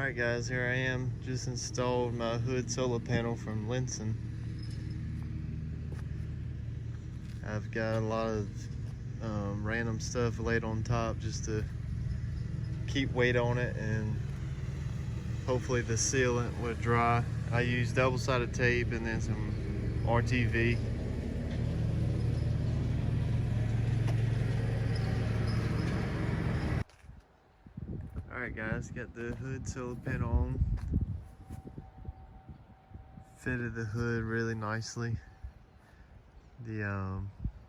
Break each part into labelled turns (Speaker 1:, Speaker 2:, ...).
Speaker 1: Alright guys, here I am. Just installed my hood solar panel from Linson. I've got a lot of random stuff laid on top just to keep weight on it, and hopefully the sealant would dry. I used double-sided tape and then some RTV. Alright guys, got the hood solar panel on. Fitted the hood really nicely. The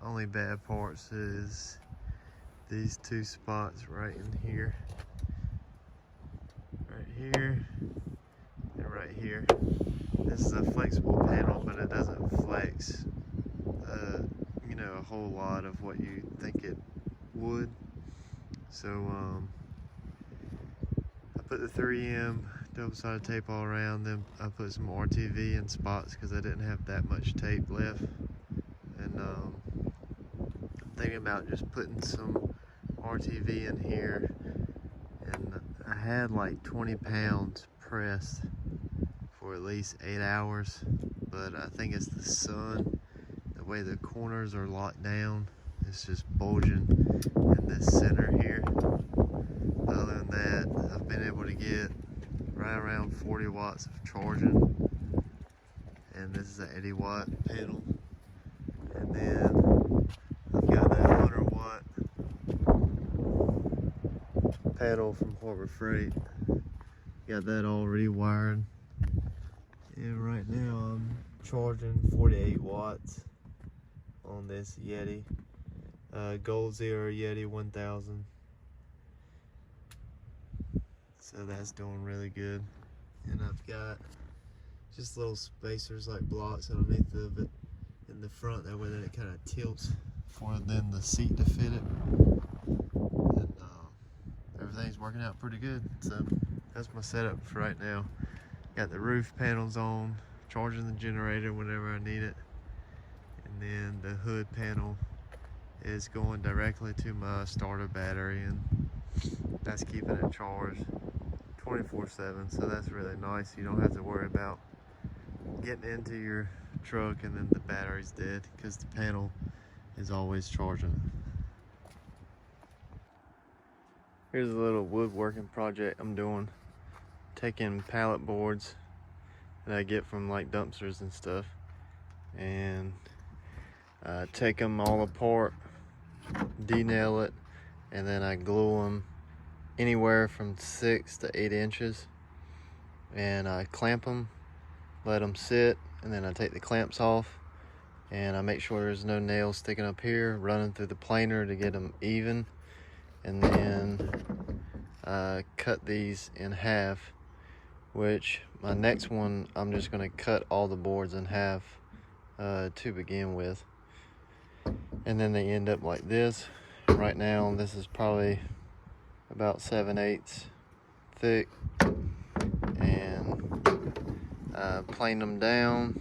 Speaker 1: only bad parts is these two spots right in here. Right here and right here. This is a flexible panel, but it doesn't flex a whole lot of what you think it would. So I put the 3M double-sided tape all around, then I put some RTV in spots because I didn't have that much tape left. And I'm thinking about just putting some RTV in here. And I had like 20 pounds pressed for at least 8 hours, but I think it's the sun, the way the corners are locked down. It's just bulging in this center here. Other than that, I've been able to get right around 40 watts of charging, and this is an 80 watt panel. And then I've got that 100 watt panel from Harbor Freight. Got that all rewired, and right now I'm charging 48 watts on this Yeti, Gold Zero Yeti 1000. So that's doing really good. And I've got just little spacers like blocks underneath of it in the front, that way that it kind of tilts for then the seat to fit it. And everything's working out pretty good. So that's my setup for right now. Got the roof panels on, charging the generator whenever I need it. And then the hood panel is going directly to my starter battery, and that's keeping it charged 24/7, so that's really nice. You don't have to worry about getting into your truck and then the battery's dead, because the panel is always charging. Here's a little woodworking project I'm doing. Taking pallet boards that I get from like dumpsters and stuff, and take them all apart, de-nail it, and then I glue them anywhere from 6 to 8 inches, and I clamp them, let them sit, and then I take the clamps off, and I make sure there's no nails sticking up here, running through the planer to get them even, and then I cut these in half, which my next one I'm just going to cut all the boards in half to begin with, and then they end up like this. Right now this is probably about 7/8 thick, and plane them down,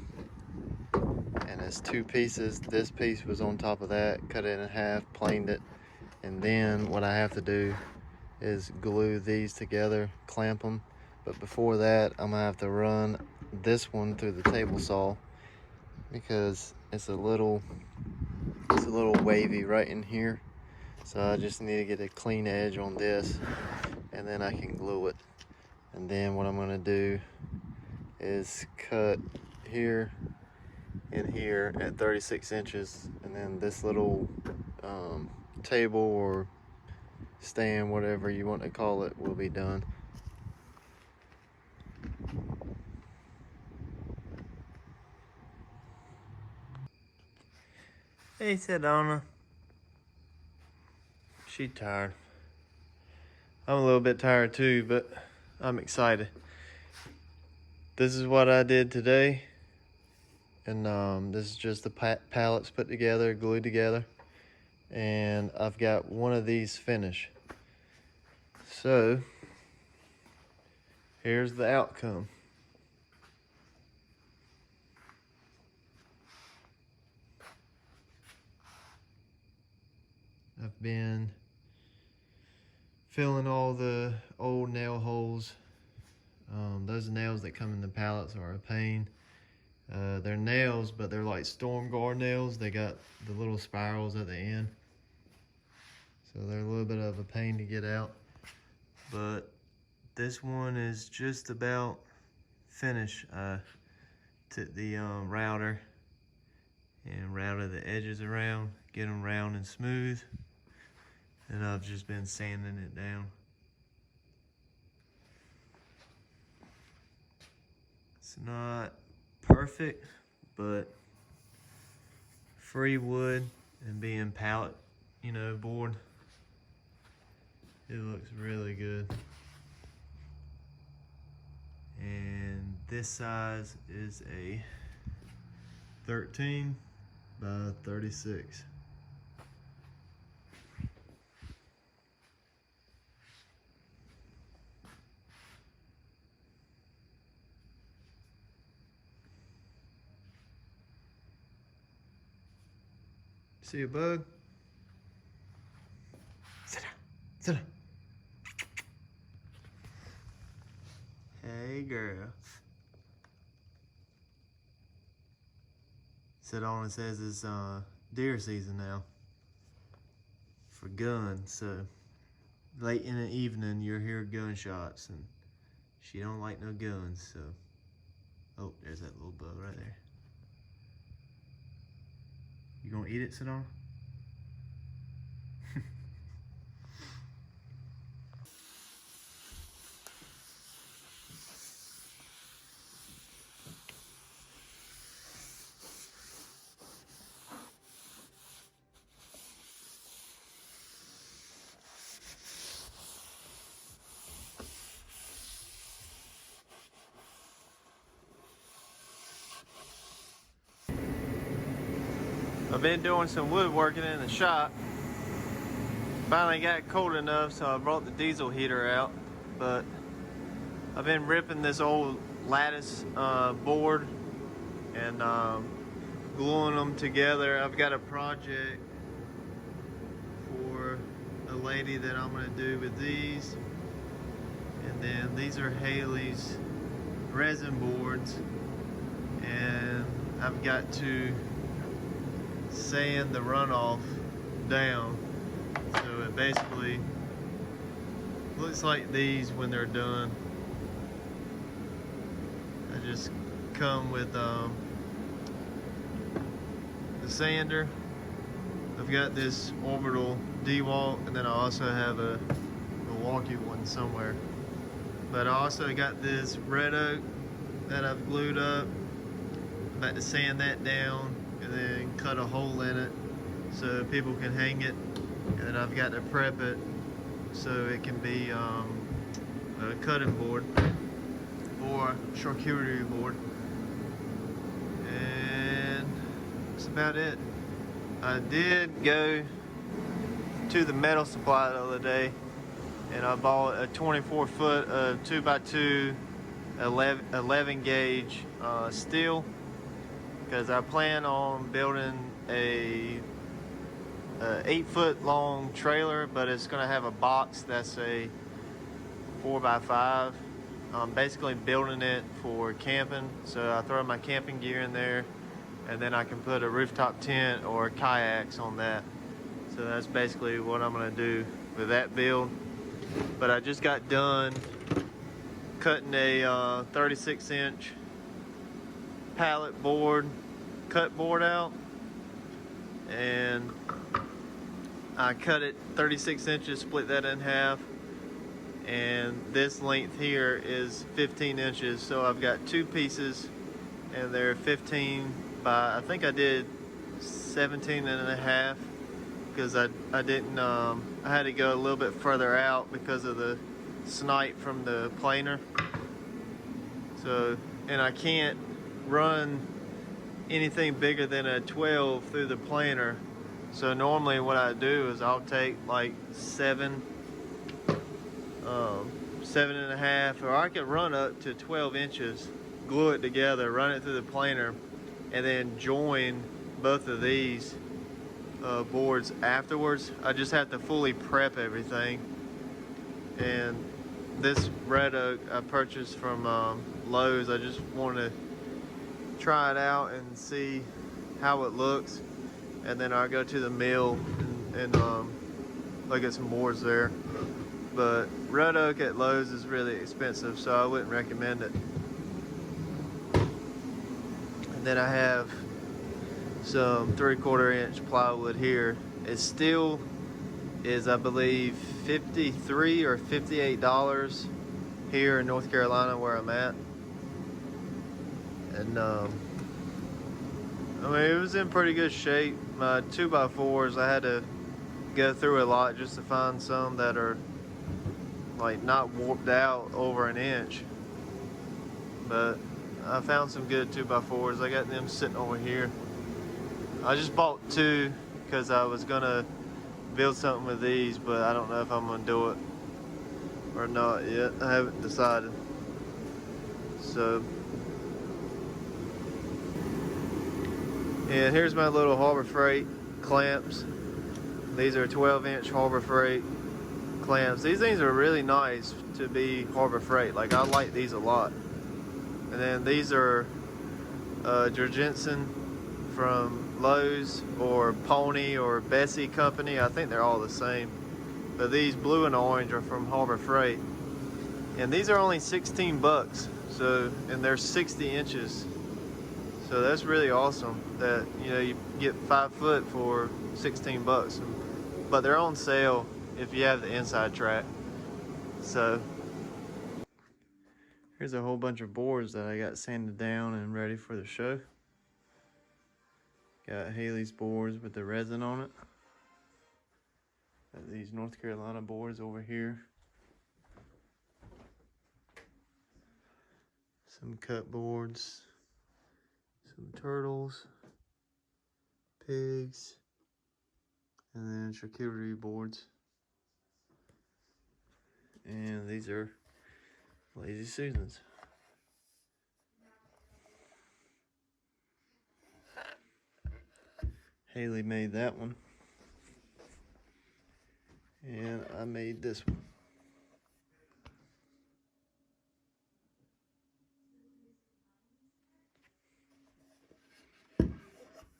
Speaker 1: and it's two pieces. This piece was on top of that, cut it in half, planed it, and then what I have to do is glue these together, clamp them. But before that, I'm gonna have to run this one through the table saw, because it's a little wavy right in here. So I just need to get a clean edge on this, and then I can glue it. And then what I'm gonna do is cut here and here at 36 inches, and then this little table or stand, whatever you want to call it, will be done. Hey, Sedona. She tired. I'm a little bit tired too, but I'm excited. This is what I did today, and this is just the pallets put together, glued together, and I've got one of these finished. So here's the outcome. I've been filling all the old nail holes Those nails that come in the pallets are a pain. They're nails, but they're like storm guard nails. They got the little spirals at the end, so they're a little bit of a pain to get out. But this one is just about finished. I took the router and routed the edges around, get them round and smooth, and I've just been sanding it down. It's not perfect, but free wood and being pallet, board, it looks really good. And this size is a 13 by 36. See a bug? Sit down. Sit down. Hey, girl. Sit on and says it's deer season now for guns. So late in the evening, you'll hear gunshots, and she don't like no guns. So, oh, there's that little bug right there. You gonna eat it, Sedona? I've been doing some woodworking in the shop. Finally got cold enough, so I brought the diesel heater out. But I've been ripping this old lattice board and gluing them together. I've got a project for a lady that I'm going to do with these. And then these are Haley's resin boards. And I've got to sand the runoff down, so it basically looks like these when they're done. I just come with the sander. I've got this orbital dewalt, and then I also have a Milwaukee one somewhere. But I also got this red oak that I've glued up. I'm about to sand that down and then cut a hole in it so people can hang it, and then I've got to prep it so it can be a cutting board or charcuterie board, and that's about it. I did go to the metal supply the other day and I bought a 24 foot of 2x2 11 gauge steel, because I plan on building a 8-foot long trailer, but it's going to have a box that's a 4x5. I'm basically building it for camping, so I throw my camping gear in there, and then I can put a rooftop tent or kayaks on that. So that's basically what I'm going to do with that build. But I just got done cutting a 36-inch pallet board, cut board out, and I cut it 36 inches, split that in half, and this length here is 15 inches. So I've got two pieces, and they're 15 by, I think I did 17 and a half, because I didn't, I had to go a little bit further out because of the snipe from the planer. So, and I can't run anything bigger than a 12 through the planer. So normally what I do is I'll take like 7 and a half, or I could run up to 12 inches, glue it together, run it through the planer, and then join both of these boards afterwards. I just have to fully prep everything, and This red oak I purchased from Lowe's. I just wanted to try it out and see how it looks, and then I'll go to the mill and look at some boards there. But red oak at Lowe's is really expensive, so I wouldn't recommend it. And then I have some 3/4 inch plywood here. It still is, I believe, $53 or $58 here in North Carolina where I'm at. And I mean, it was in pretty good shape. My 2x4s, I had to go through a lot just to find some that are like not warped out over an inch. But I found some good 2x4s. I got them sitting over here. I just bought 2 because I was gonna build something with these, but I don't know if I'm gonna do it or not yet. I haven't decided. So, and here's my little Harbor Freight clamps. These are 12-inch Harbor Freight clamps. These things are really nice to be Harbor Freight. Like, I like these a lot. And then these are Jorgensen from Lowe's, or Pony or Bessie Company. I think they're all the same. But these blue and orange are from Harbor Freight. And these are only 16 bucks. So, and they're 60 inches. So that's really awesome that, you know, you get 5 foot for 16 bucks. But they're on sale if you have the inside track. So here's a whole bunch of boards that I got sanded down and ready for the show. Got Haley's boards with the resin on it. Got these North Carolina boards over here. Some cut boards. Some turtles. Pigs. And then charcuterie boards. And these are Lazy Susans. Haley made that one. And I made this one.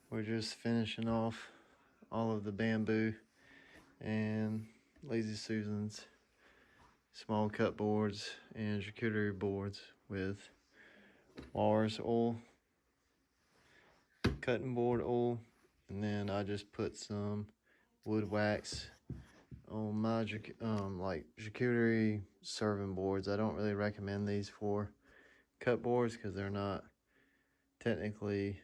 Speaker 1: We're just finishing off all of the bamboo and Lazy Susan's small cut boards and charcuterie boards with walrus oil, cutting board oil, and then I just put some wood wax on my like charcuterie serving boards. I don't really recommend these for cut boards because they're not technically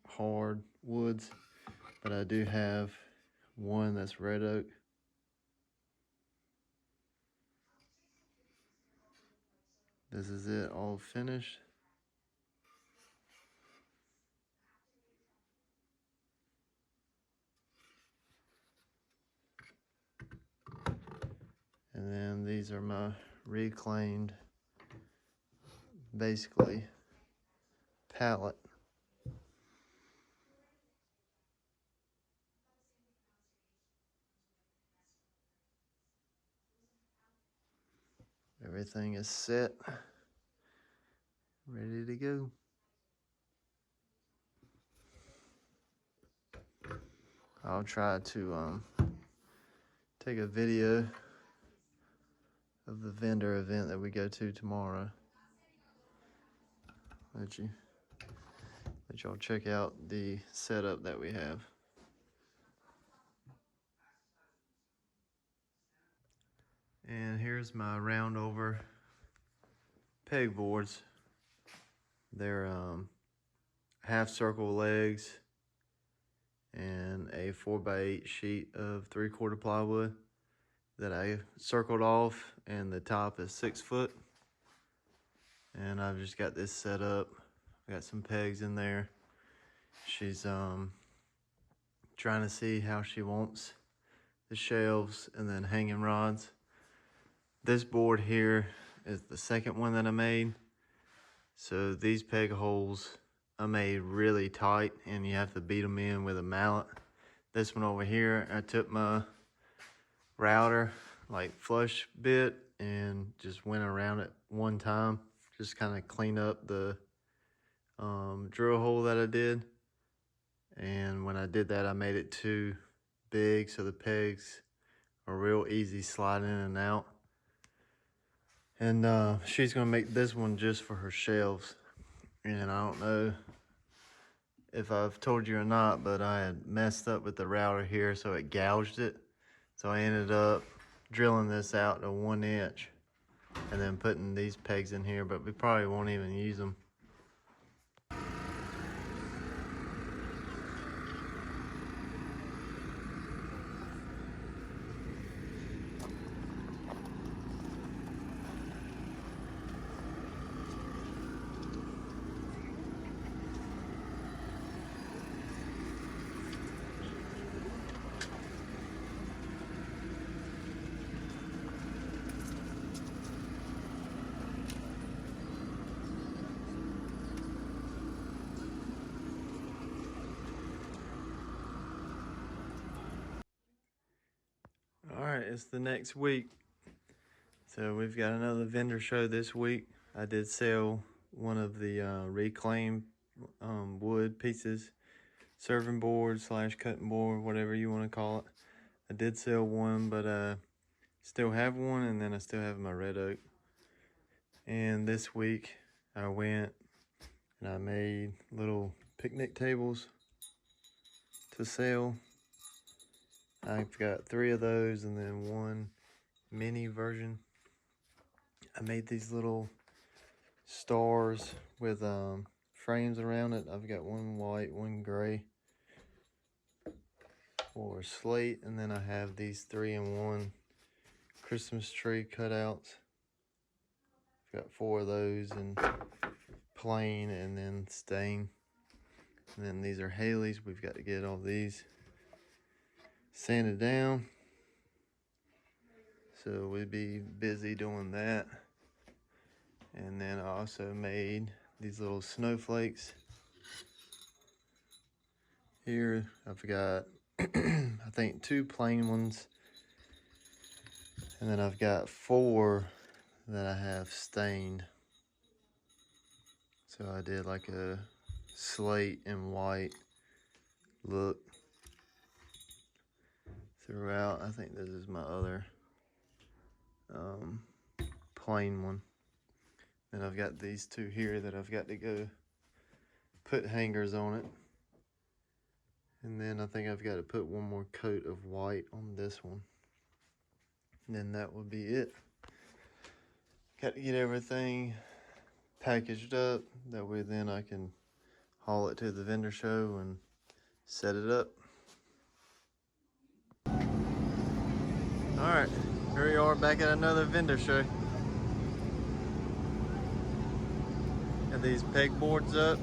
Speaker 1: hard woods, but I do have one that's red oak. This is it all finished. And then these are my reclaimed, basically, pallet. Everything is set, ready to go. I'll try to take a video of the vendor event that we go to tomorrow. Let y'all check out the setup that we have. And here's my round over pegboards. They're half circle legs and a 4x8 sheet of 3/4 plywood that I circled off, and the top is 6 foot. And I've just got this set up. I got some pegs in there. She's trying to see how she wants the shelves and then hanging rods. This board here is the second one that I made. So these peg holes I made really tight, and you have to beat them in with a mallet. This one over here, I took my router, like flush bit, and just went around it one time, just kind of clean up the drill hole that I did. And when I did that, I made it too big, so the pegs are real easy sliding in and out. And she's gonna make this one just for her shelves. And I don't know if I've told you or not, but I had messed up with the router here, so it gouged it. So I ended up drilling this out to 1 inch and then putting these pegs in here, but we probably won't even use them. All right, it's the next week. So we've got another vendor show this week. I did sell one of the reclaimed wood pieces, serving board / cutting board, whatever you want to call it. I did sell one, but still have one, and then I still have my red oak. And this week I went and I made little picnic tables to sell. I've got 3 of those and then one mini version. I made these little stars with frames around it. I've got one white, one gray for slate, and then I have these 3-in-1 Christmas tree cutouts. I've got 4 of those in plain and then stain. And then these are Haley's. We've got to get all these sanded down, so we'd be busy doing that. And then I also made these little snowflakes. Here I've got I think 2 plain ones, and then I've got 4 that I have stained. So I did like a slate and white look throughout. I think this is my other plain one. And I've got these 2 here that I've got to go put hangers on it. And then I think I've got to put one more coat of white on this one. And then that will be it. Got to get everything packaged up. That way then I can haul it to the vendor show and set it up. Alright, here we are back at another vendor show. Got these pegboards up.